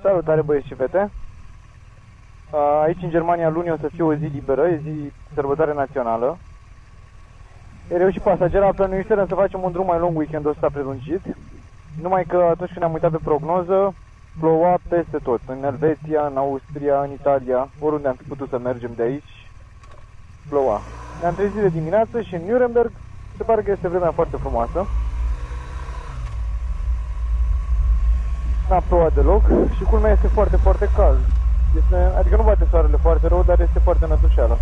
Salutare băieți și fete. Aici în Germania luni o să fie o zi liberă, e zi sărbătoare națională. Iar eu și pasagera plănuiserăm să facem un drum mai lung weekendul ăsta prelungit. Numai că atunci când ne-am uitat pe prognoză, ploua peste tot. În Elveția, în Austria, în Italia, oriunde am fi putut să mergem de aici, ploua. Ne-am trezit de dimineață și în Nuremberg se pare că este vremea foarte frumoasă. N-a plouat deloc și culmea este foarte, foarte cald. Adică nu bate soarele foarte rău, dar este foarte nătușeală.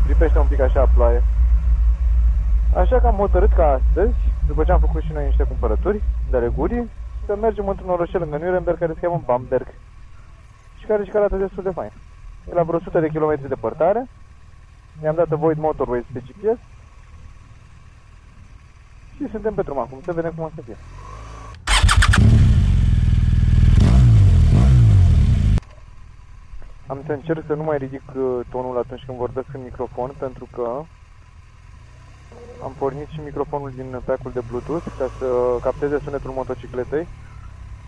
Pripește un pic așa ploaie. Așa că am hotărât ca astăzi, după ce am făcut și noi niște cumpărături de leguri, să mergem într-un orășel lângă Nuremberg care se cheamă Bamberg și care arată destul de fain. E la vreo 100 de kilometri departare. Mi-am dat Void Motorways pe GPS și suntem pe drum acum, să vedem cum o să fie. Am să încerc să nu mai ridic tonul atunci când vorbesc în microfon, pentru că am pornit și microfonul din pack-ul de Bluetooth ca să capteze sunetul motocicletei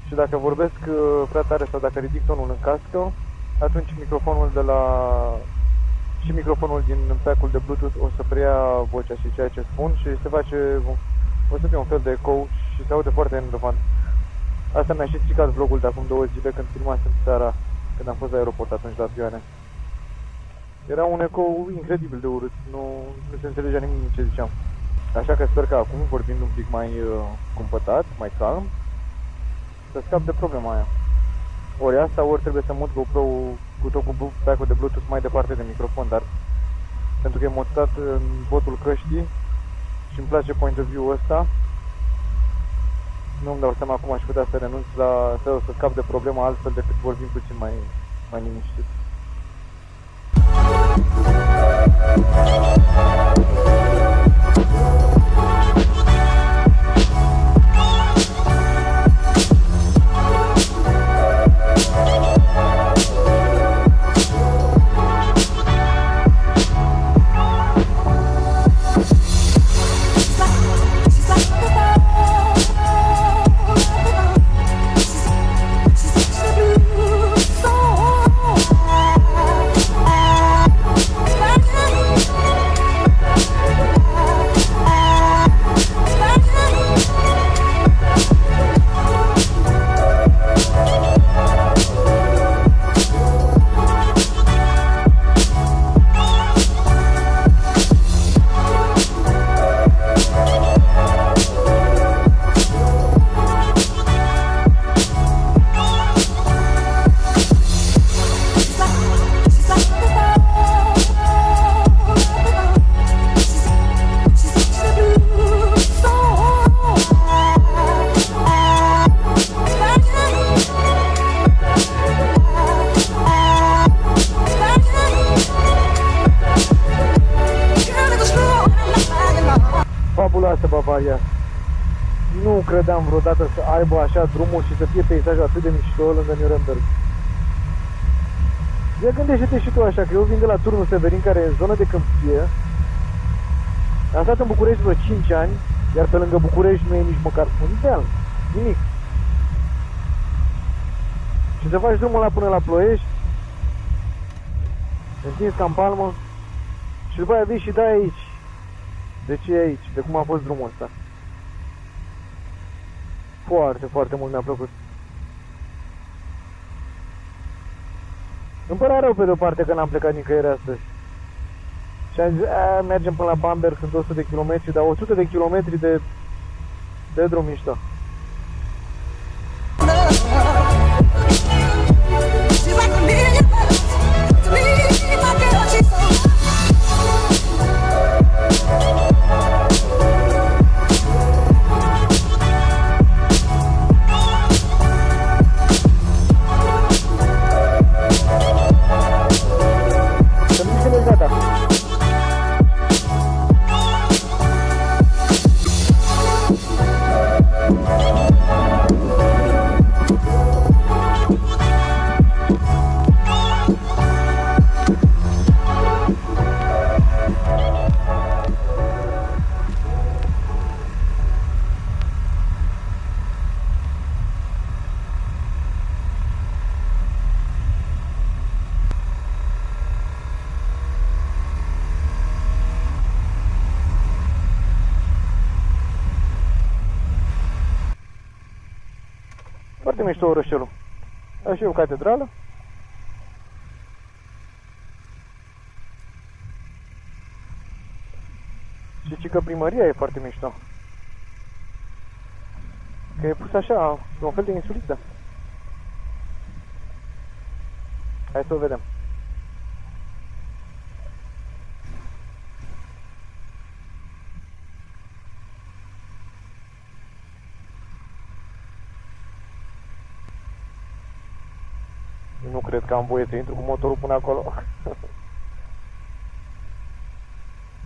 și dacă vorbesc prea tare sau dacă ridic tonul în cască, atunci microfonul și microfonul din pack-ul de Bluetooth o să preia vocea și ceea ce spun și o să fie un fel de eco și se aude foarte enervant. Asta mi-a și stricat vlogul de acum 2 zile când filmasem seara, când am fost la aeroport atunci la avioane. Era un ecou incredibil de urât, nu se înțelegea nimic din ce ziceam. Așa că sper că acum, vorbind un pic mai cumpătat, mai calm, să scap de problema aia. Ori asta, ori trebuie să mut GoPro-ul cu tot cu pack-ul de Bluetooth mai departe de microfon, dar pentru că e mutat în botul căștii și îmi place point of view-ul ăsta, nu îmi dau seama cum aș putea să renunț să scap de problema altfel decât vorbim puțin mai liniștit. Fabuloasă Bavaria. Nu credeam vreodată să aibă așa drumul și să fie peisajul atât de mișto lângă Nuremberg. Ia gândește-te și tu așa, că eu vin de la Turnul Severin, care e zonă de câmpie. Am stat în București vreo 5 ani, iar pe lângă București nu e nici măcar un deal, nimic. Și să faci drumul ăla până la Ploiești, întins ca în palmă, și după aia vii și dai aici. De ce e aici? De cum a fost drumul ăsta? Foarte, foarte mult mi-a plăcut. Îmi părea rău pe de-o parte că n-am plecat nicăieri astăzi. Și am zis, mergem până la Bamberg, sunt 100 de kilometri, dar 100 de kilometri de drum mișto. Foarte mișto orășelul. Așa și e o catedrală. Și că primăria e foarte mișto. Că e pus așa, pe un fel de insuliță. Hai să o vedem. Nu cred că am voie să intru cu motorul până acolo.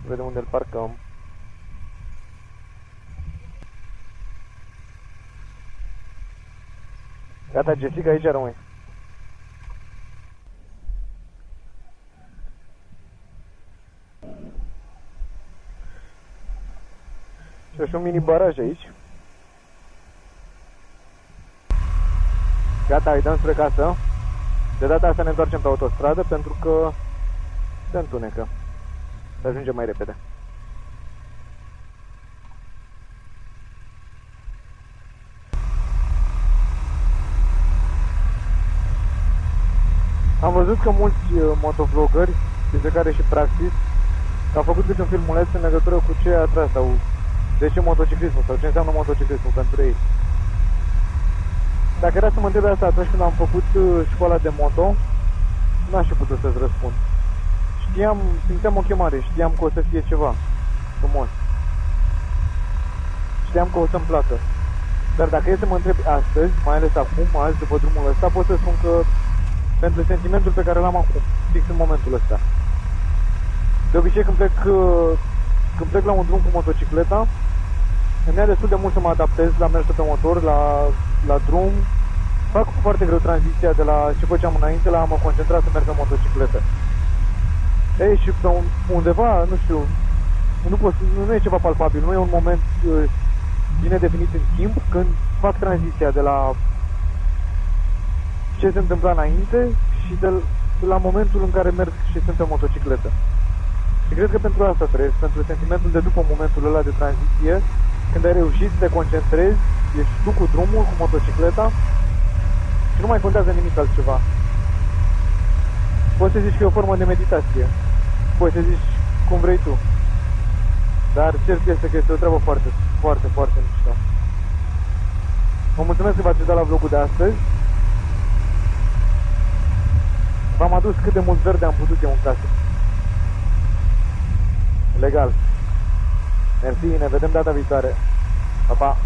Vedem unde îl parcăm. Gata, Jessica, aici rămâi. Și un mini baraj aici. Gata, îi dăm spre casă. De data asta ne întoarcem pe autostradă pentru că se întunecă. Să ajungem mai repede. Am văzut că mulți motovlogări, dintre care și Praxis, au făcut câte un filmuleț în legătură cu ce a atras sau de ce motociclismul sau ce înseamnă motociclismul pentru ei. Dacă era să mă întreb asta atunci când am făcut școala de moto, n-aș fi putut să-ți răspund. Simțeam o chemare, știam că o să fie ceva frumos. Știam că o să-mi placă. Dar dacă e să mă întreb astăzi, mai ales acum, azi după drumul ăsta, pot să spun că pentru sentimentul pe care l-am acum, fix în momentul ăsta. De obicei când plec la un drum cu motocicleta, îmi ia destul de mult să mă adaptez la mersul pe motor, la drum. Fac foarte greu tranziția de la ce făceam înainte la a mă concentra să merg pe motocicletă. Ei, și pe undeva, nu știu, nu e ceva palpabil, nu e un moment bine definit în timp când fac tranziția de la ce se întâmpla înainte și de la momentul în care merg și sunt pe motocicletă. Și cred că pentru asta trăiesc, pentru sentimentul de după momentul ăla de tranziție, când ai reușit să te concentrezi, ești tu cu drumul, cu motocicleta și nu mai contează nimic altceva. Poți să zici că e o formă de meditație, poți să zici cum vrei tu, dar cert este că este o treabă foarte, foarte, foarte mișto. Vă mulțumesc că v-ați uitat la vlogul de astăzi. V-am adus cât de mult verde am putut eu în casă. Legal. Mersi, ne vedem data viitoare. Pa, pa!